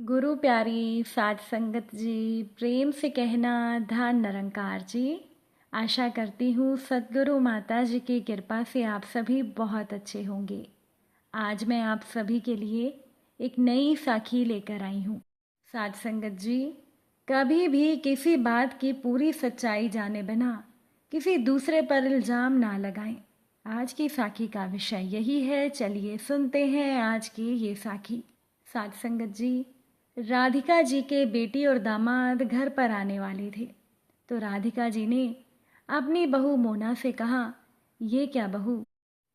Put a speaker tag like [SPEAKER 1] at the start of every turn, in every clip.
[SPEAKER 1] गुरु प्यारी साध संगत जी, प्रेम से कहना धन निरंकार जी। आशा करती हूँ सद्गुरु माता जी की कृपा से आप सभी बहुत अच्छे होंगे। आज मैं आप सभी के लिए एक नई साखी लेकर आई हूँ। साध संगत जी, कभी भी किसी बात की पूरी सच्चाई जाने बिना किसी दूसरे पर इल्ज़ाम ना लगाएं। आज की साखी का विषय यही है। चलिए सुनते हैं आज की ये साखी। साध संगत जी, राधिका जी के बेटी और दामाद घर पर आने वाले थे, तो राधिका जी ने अपनी बहू मोना से कहा, ये क्या बहू,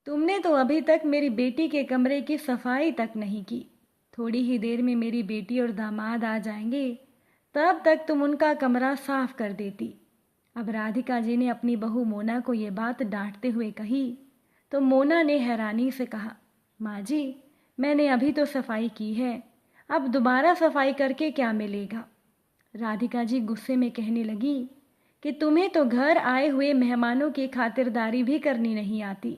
[SPEAKER 1] तुमने तो अभी तक मेरी बेटी के कमरे की सफाई तक नहीं की। थोड़ी ही देर में मेरी बेटी और दामाद आ जाएंगे, तब तक तुम उनका कमरा साफ कर देती। अब राधिका जी ने अपनी बहू मोना को ये बात डांटते हुए कही, तो मोना ने हैरानी से कहा, माँ जी, मैंने अभी तो सफाई की है, अब दोबारा सफाई करके क्या मिलेगा। राधिका जी गुस्से में कहने लगी कि तुम्हें तो घर आए हुए मेहमानों की खातिरदारी भी करनी नहीं आती।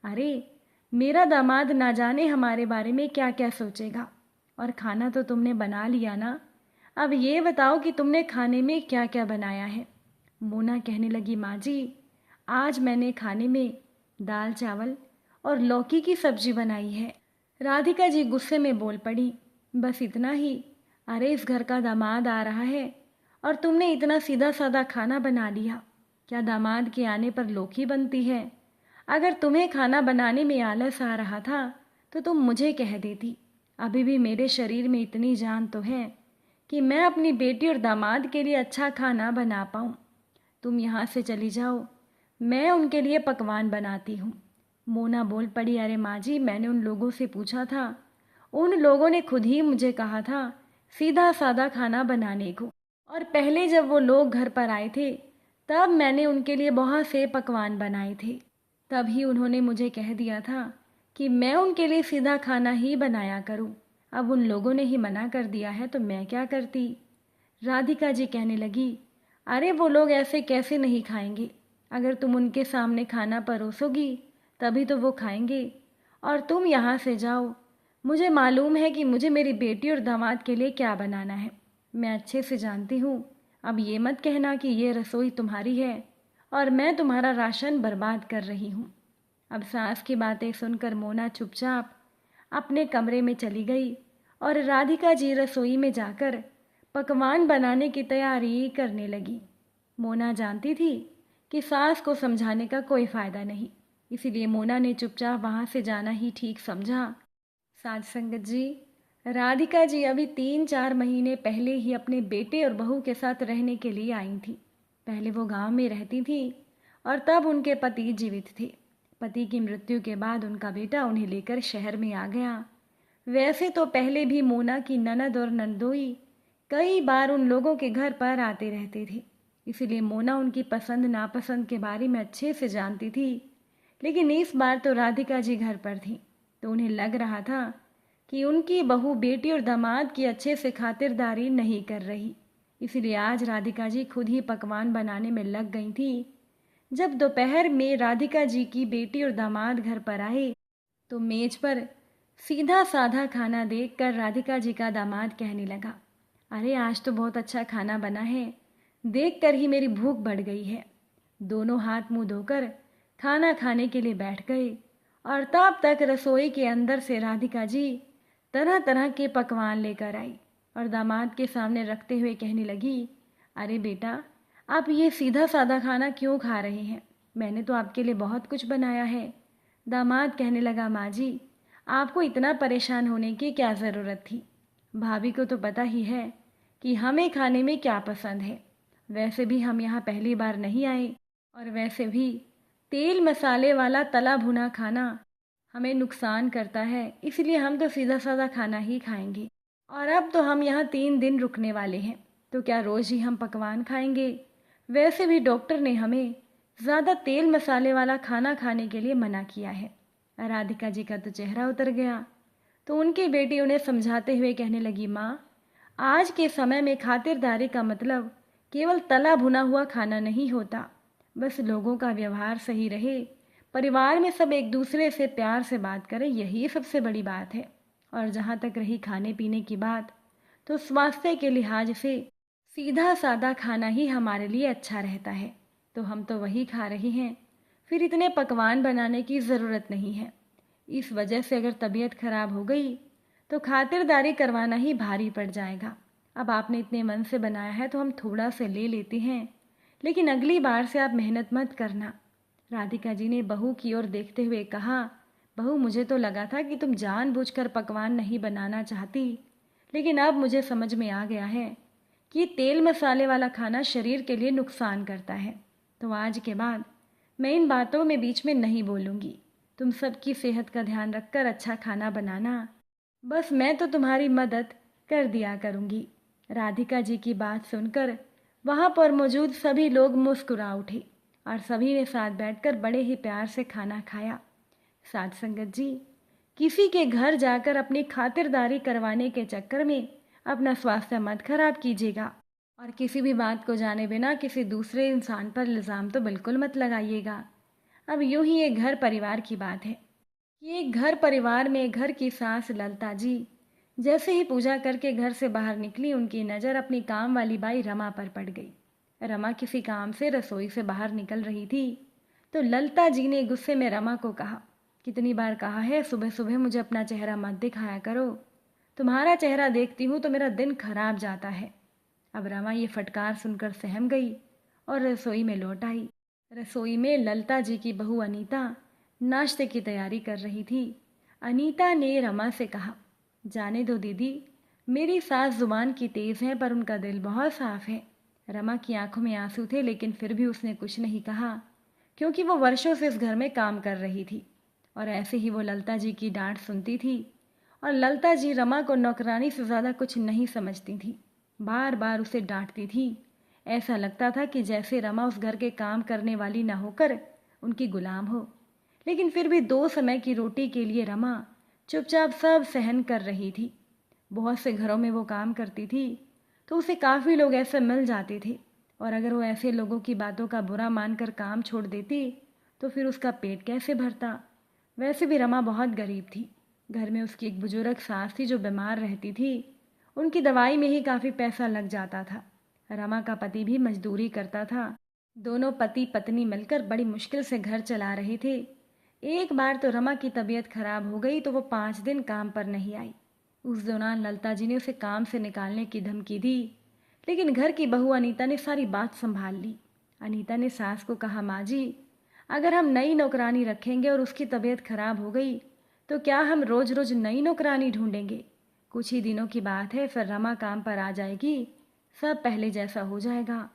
[SPEAKER 1] अरे, मेरा दामाद ना जाने हमारे बारे में क्या क्या सोचेगा। और खाना तो तुमने बना लिया ना, अब ये बताओ कि तुमने खाने में क्या क्या बनाया है। मोना कहने लगी, माँ जी, आज मैंने खाने में दाल चावल और लौकी की सब्जी बनाई है। राधिका जी गुस्से में बोल पड़ी, बस इतना ही? अरे, इस घर का दामाद आ रहा है और तुमने इतना सीधा साधा खाना बना लिया। क्या दामाद के आने पर लौकी बनती है? अगर तुम्हें खाना बनाने में आलस आ रहा था तो तुम मुझे कह देती। अभी भी मेरे शरीर में इतनी जान तो है कि मैं अपनी बेटी और दामाद के लिए अच्छा खाना बना पाऊँ। तुम यहाँ से चली जाओ, मैं उनके लिए पकवान बनाती हूँ। मोना बोल पड़ी, अरे माँ जी, मैंने उन लोगों से पूछा था, उन लोगों ने खुद ही मुझे कहा था सीधा साधा खाना बनाने को। और पहले जब वो लोग घर पर आए थे तब मैंने उनके लिए बहुत से पकवान बनाए थे। तभी उन्होंने मुझे कह दिया था कि मैं उनके लिए सीधा खाना ही बनाया करूं। अब उन लोगों ने ही मना कर दिया है तो मैं क्या करती। राधिका जी कहने लगी, अरे वो लोग ऐसे कैसे नहीं खाएंगे। अगर तुम उनके सामने खाना परोसोगी तभी तो वो खाएंगे। और तुम यहाँ से जाओ, मुझे मालूम है कि मुझे मेरी बेटी और दामाद के लिए क्या बनाना है। मैं अच्छे से जानती हूँ। अब ये मत कहना कि ये रसोई तुम्हारी है और मैं तुम्हारा राशन बर्बाद कर रही हूँ। अब सास की बातें सुनकर मोना चुपचाप अपने कमरे में चली गई और राधिका जी रसोई में जाकर पकवान बनाने की तैयारी करने लगी। मोना जानती थी कि सास को समझाने का कोई फ़ायदा नहीं, इसीलिए मोना ने चुपचाप वहाँ से जाना ही ठीक समझा। साध संगत जी, राधिका जी अभी 3-4 महीने पहले ही अपने बेटे और बहू के साथ रहने के लिए आई थी। पहले वो गांव में रहती थी और तब उनके पति जीवित थे। पति की मृत्यु के बाद उनका बेटा उन्हें लेकर शहर में आ गया। वैसे तो पहले भी मोना की ननद और नंदोई कई बार उन लोगों के घर पर आते रहते थे, इसीलिए मोना उनकी पसंद नापसंद के बारे में अच्छे से जानती थी। लेकिन इस बार तो राधिका जी घर पर थी, तो उन्हें लग रहा था कि उनकी बहू बेटी और दामाद की अच्छे से खातिरदारी नहीं कर रही। इसीलिए आज राधिका जी खुद ही पकवान बनाने में लग गई थी। जब दोपहर में राधिका जी की बेटी और दामाद घर पर आए तो मेज पर सीधा साधा खाना देखकर राधिका जी का दामाद कहने लगा, अरे आज तो बहुत अच्छा खाना बना है, देखकर ही मेरी भूख बढ़ गई है। दोनों हाथ मुंह धोकर खाना खाने के लिए बैठ गए और तब तक रसोई के अंदर से राधिका जी तरह तरह के पकवान लेकर आई और दामाद के सामने रखते हुए कहने लगी, अरे बेटा, आप ये सीधा साधा खाना क्यों खा रहे हैं? मैंने तो आपके लिए बहुत कुछ बनाया है। दामाद कहने लगा, माँ जी, आपको इतना परेशान होने की क्या ज़रूरत थी। भाभी को तो पता ही है कि हमें खाने में क्या पसंद है। वैसे भी हम यहाँ पहली बार नहीं आए और वैसे भी तेल मसाले वाला तला भुना खाना हमें नुकसान करता है, इसलिए हम तो सीधा साधा खाना ही खाएंगे। और अब तो हम यहाँ 3 दिन रुकने वाले हैं, तो क्या रोज़ ही हम पकवान खाएंगे? वैसे भी डॉक्टर ने हमें ज़्यादा तेल मसाले वाला खाना खाने के लिए मना किया है। राधिका जी का तो चेहरा उतर गया, तो उनकी बेटी उन्हें समझाते हुए कहने लगी, माँ, आज के समय में खातिरदारी का मतलब केवल तला भुना हुआ खाना नहीं होता। बस लोगों का व्यवहार सही रहे, परिवार में सब एक दूसरे से प्यार से बात करें, यही सबसे बड़ी बात है। और जहाँ तक रही खाने पीने की बात, तो स्वास्थ्य के लिहाज से सीधा सादा खाना ही हमारे लिए अच्छा रहता है, तो हम तो वही खा रहे हैं। फिर इतने पकवान बनाने की ज़रूरत नहीं है। इस वजह से अगर तबीयत खराब हो गई तो खातिरदारी करवाना ही भारी पड़ जाएगा। अब आपने इतने मन से बनाया है तो हम थोड़ा से ले लेते हैं, लेकिन अगली बार से आप मेहनत मत करना। राधिका जी ने बहू की ओर देखते हुए कहा, बहू मुझे तो लगा था कि तुम जानबूझकर पकवान नहीं बनाना चाहती, लेकिन अब मुझे समझ में आ गया है कि तेल मसाले वाला खाना शरीर के लिए नुकसान करता है। तो आज के बाद मैं इन बातों में बीच में नहीं बोलूँगी। तुम सबकी सेहत का ध्यान रखकर अच्छा खाना बनाना, बस मैं तो तुम्हारी मदद कर दिया करूँगी। राधिका जी की बात सुनकर वहाँ पर मौजूद सभी लोग मुस्कुरा उठे और सभी ने साथ बैठकर बड़े ही प्यार से खाना खाया। साथ संगत जी, किसी के घर जाकर अपनी खातिरदारी करवाने के चक्कर में अपना स्वास्थ्य मत खराब कीजिएगा और किसी भी बात को जाने बिना किसी दूसरे इंसान पर इल्ज़ाम तो बिल्कुल मत लगाइएगा। अब यूं ही एक घर परिवार की बात है। ये घर परिवार में घर की सास ललता जी जैसे ही पूजा करके घर से बाहर निकली, उनकी नज़र अपनी काम वाली बाई रमा पर पड़ गई। रमा किसी काम से रसोई से बाहर निकल रही थी तो ललता जी ने गुस्से में रमा को कहा, कितनी बार कहा है सुबह सुबह मुझे अपना चेहरा मत दिखाया करो, तुम्हारा चेहरा देखती हूँ तो मेरा दिन खराब जाता है। अब रमा ये फटकार सुनकर सहम गई और रसोई में लौट आई। रसोई में ललता जी की बहू अनीता नाश्ते की तैयारी कर रही थी। अनीता ने रमा से कहा, जाने दो दीदी, मेरी सास जुबान की तेज़ है पर उनका दिल बहुत साफ है। रमा की आंखों में आंसू थे, लेकिन फिर भी उसने कुछ नहीं कहा, क्योंकि वो वर्षों से इस घर में काम कर रही थी और ऐसे ही वो ललता जी की डांट सुनती थी। और ललता जी रमा को नौकरानी से ज़्यादा कुछ नहीं समझती थी, बार बार उसे डांटती थी। ऐसा लगता था कि जैसे रमा उस घर के काम करने वाली ना होकर उनकी गुलाम हो। लेकिन फिर भी 2 समय की रोटी के लिए रमा चुपचाप सब सहन कर रही थी। बहुत से घरों में वो काम करती थी तो उसे काफ़ी लोग ऐसे मिल जाते थे, और अगर वो ऐसे लोगों की बातों का बुरा मानकर काम छोड़ देती तो फिर उसका पेट कैसे भरता। वैसे भी रमा बहुत गरीब थी। घर में उसकी एक बुजुर्ग सास थी जो बीमार रहती थी, उनकी दवाई में ही काफ़ी पैसा लग जाता था। रमा का पति भी मजदूरी करता था। दोनों पति पत्नी मिलकर बड़ी मुश्किल से घर चला रहे थे। एक बार तो रमा की तबीयत खराब हो गई तो वो 5 दिन काम पर नहीं आई। उस दौरान ललता जी ने उसे काम से निकालने की धमकी दी, लेकिन घर की बहू अनीता ने सारी बात संभाल ली। अनीता ने सास को कहा, माँ जी, अगर हम नई नौकरानी रखेंगे और उसकी तबीयत खराब हो गई तो क्या हम रोज रोज नई नौकरानी ढूंढेंगे? कुछ ही दिनों की बात है, फिर रमा काम पर आ जाएगी, सब पहले जैसा हो जाएगा।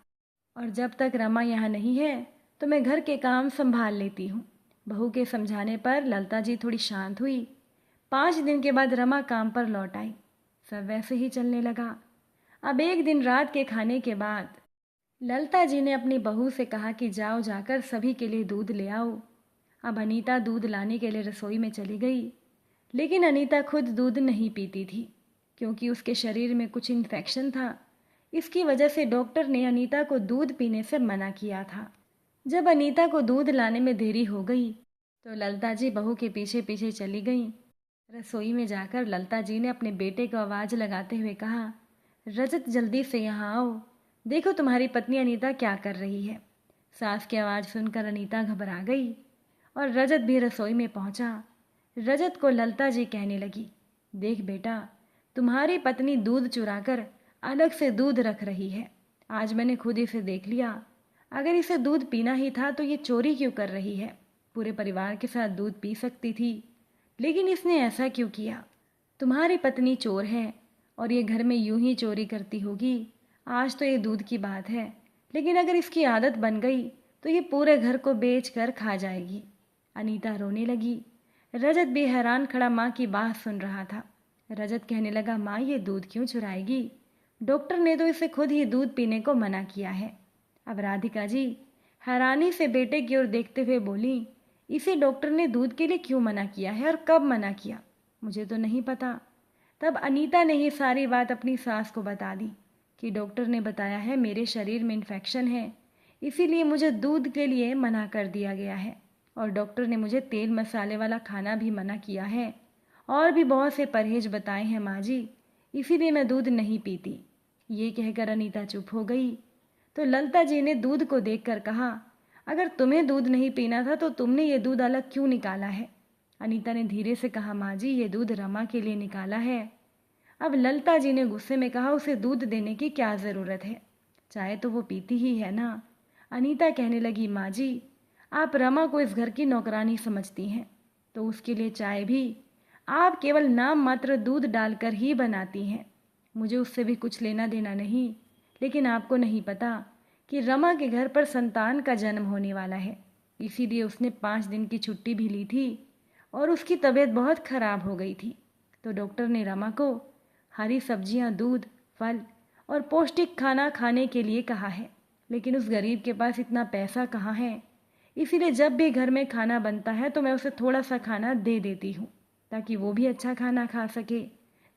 [SPEAKER 1] और जब तक रमा यहाँ नहीं है तो मैं घर के काम संभाल लेती हूँ। बहू के समझाने पर ललता जी थोड़ी शांत हुई। 5 दिन के बाद रमा काम पर लौट आई। सब वैसे ही चलने लगा। अब एक दिन रात के खाने के बाद ललता जी ने अपनी बहू से कहा कि जाओ जाकर सभी के लिए दूध ले आओ। अब अनीता दूध लाने के लिए रसोई में चली गई, लेकिन अनीता खुद दूध नहीं पीती थी क्योंकि उसके शरीर में कुछ इन्फेक्शन था। इसकी वजह से डॉक्टर ने अनीता को दूध पीने से मना किया था। जब अनीता को दूध लाने में देरी हो गई तो ललता जी बहू के पीछे पीछे चली गईं। रसोई में जाकर ललता जी ने अपने बेटे को आवाज़ लगाते हुए कहा, रजत जल्दी से यहाँ आओ, देखो तुम्हारी पत्नी अनीता क्या कर रही है। सास की आवाज़ सुनकर अनीता घबरा गई और रजत भी रसोई में पहुँचा। रजत को ललता जी कहने लगी, देख बेटा, तुम्हारी पत्नी दूध चुराकर अलग से दूध रख रही है। आज मैंने खुद इसे देख लिया। अगर इसे दूध पीना ही था तो ये चोरी क्यों कर रही है? पूरे परिवार के साथ दूध पी सकती थी, लेकिन इसने ऐसा क्यों किया? तुम्हारी पत्नी चोर है और ये घर में यूं ही चोरी करती होगी। आज तो ये दूध की बात है, लेकिन अगर इसकी आदत बन गई तो ये पूरे घर को बेच कर खा जाएगी। अनीता रोने लगी। रजत भी हैरान खड़ा माँ की बात सुन रहा था। रजत कहने लगा, माँ ये दूध क्यों चुराएगी? डॉक्टर ने तो इसे खुद ही दूध पीने को मना किया है। अब राधिका जी हैरानी से बेटे की ओर देखते हुए बोली, इसे डॉक्टर ने दूध के लिए क्यों मना किया है और कब मना किया? मुझे तो नहीं पता। तब अनीता ने ही सारी बात अपनी सास को बता दी कि डॉक्टर ने बताया है मेरे शरीर में इन्फेक्शन है, इसीलिए मुझे दूध के लिए मना कर दिया गया है, और डॉक्टर ने मुझे तेल मसाले वाला खाना भी मना किया है और भी बहुत से परहेज बताए हैं माँ जी, इसीलिए मैं दूध नहीं पीती। ये कहकर अनीता चुप हो गई। तो ललिता जी ने दूध को देखकर कहा, अगर तुम्हें दूध नहीं पीना था तो तुमने ये दूध अलग क्यों निकाला है? अनीता ने धीरे से कहा, माँ जी ये दूध रमा के लिए निकाला है। अब ललिता जी ने गुस्से में कहा, उसे दूध देने की क्या ज़रूरत है, चाय तो वो पीती ही है ना। अनीता कहने लगी, माँ जी आप रमा को इस घर की नौकरानी समझती हैं, तो उसके लिए चाय भी आप केवल नाम मात्र दूध डालकर ही बनाती हैं। मुझे उससे भी कुछ लेना देना नहीं, लेकिन आपको नहीं पता कि रमा के घर पर संतान का जन्म होने वाला है, इसीलिए उसने 5 दिन की छुट्टी भी ली थी और उसकी तबीयत बहुत खराब हो गई थी। तो डॉक्टर ने रमा को हरी सब्जियां, दूध, फल और पौष्टिक खाना खाने के लिए कहा है, लेकिन उस गरीब के पास इतना पैसा कहाँ है। इसीलिए जब भी घर में खाना बनता है तो मैं उसे थोड़ा सा खाना दे देती हूँ ताकि वो भी अच्छा खाना खा सके।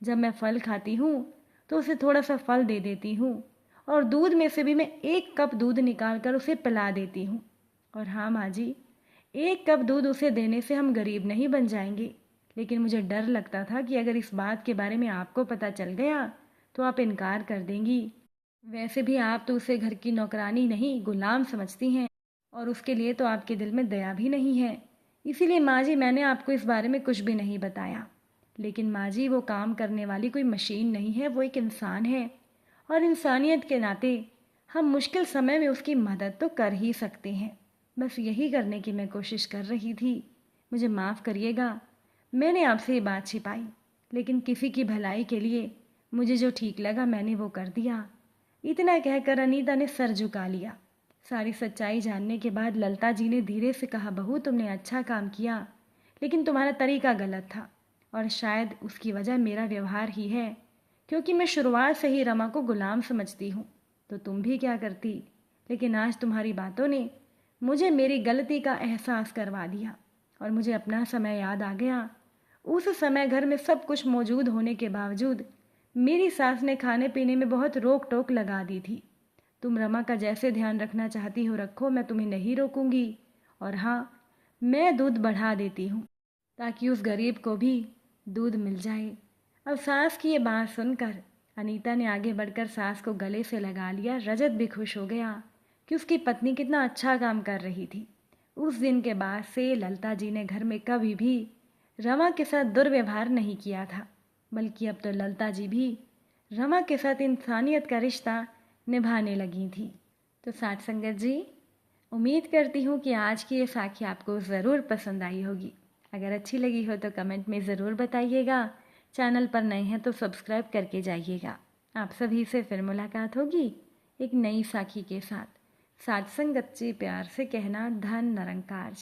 [SPEAKER 1] जब मैं फल खाती हूँ तो उसे थोड़ा सा फल दे देती हूँ और दूध में से भी मैं 1 कप दूध निकाल कर उसे पिला देती हूँ। और हाँ माँ जी, 1 कप दूध उसे देने से हम गरीब नहीं बन जाएंगे, लेकिन मुझे डर लगता था कि अगर इस बात के बारे में आपको पता चल गया तो आप इनकार कर देंगी। वैसे भी आप तो उसे घर की नौकरानी नहीं गुलाम समझती हैं और उसके लिए तो आपके दिल में दया भी नहीं है। इसीलिए माँ जी मैंने आपको इस बारे में कुछ भी नहीं बताया। लेकिन माँ जी वो काम करने वाली कोई मशीन नहीं है, वो एक इंसान है और इंसानियत के नाते हम मुश्किल समय में उसकी मदद तो कर ही सकते हैं। बस यही करने की मैं कोशिश कर रही थी। मुझे माफ़ करिएगा, मैंने आपसे ये बात छिपाई, लेकिन किसी की भलाई के लिए मुझे जो ठीक लगा मैंने वो कर दिया। इतना कहकर अनीता ने सर झुका लिया। सारी सच्चाई जानने के बाद ललिता जी ने धीरे से कहा, बहू तुमने अच्छा काम किया, लेकिन तुम्हारा तरीका गलत था और शायद उसकी वजह मेरा व्यवहार ही है, क्योंकि मैं शुरुआत से ही रमा को गुलाम समझती हूँ। तो तुम भी क्या करती, लेकिन आज तुम्हारी बातों ने मुझे मेरी गलती का एहसास करवा दिया और मुझे अपना समय याद आ गया। उस समय घर में सब कुछ मौजूद होने के बावजूद मेरी सास ने खाने पीने में बहुत रोक टोक लगा दी थी। तुम रमा का जैसे ध्यान रखना चाहती हो रखो, मैं तुम्हें नहीं रोकूंगी। और हाँ, मैं दूध बढ़ा देती हूँ ताकि उस गरीब को भी दूध मिल जाए। अब सास की ये बात सुनकर अनीता ने आगे बढ़कर सास को गले से लगा लिया। रजत भी खुश हो गया कि उसकी पत्नी कितना अच्छा काम कर रही थी। उस दिन के बाद से ललिता जी ने घर में कभी भी रमा के साथ दुर्व्यवहार नहीं किया था, बल्कि अब तो ललिता जी भी रमा के साथ इंसानियत का रिश्ता निभाने लगी थी। तो साथ संगत जी, उम्मीद करती हूँ कि आज की ये साखी आपको ज़रूर पसंद आई होगी। अगर अच्छी लगी हो तो कमेंट में ज़रूर बताइएगा। चैनल पर नए हैं तो सब्सक्राइब करके जाइएगा। आप सभी से फिर मुलाकात होगी एक नई साखी के साथ। साथ संगत जी प्यार से कहना, धन निरंकार।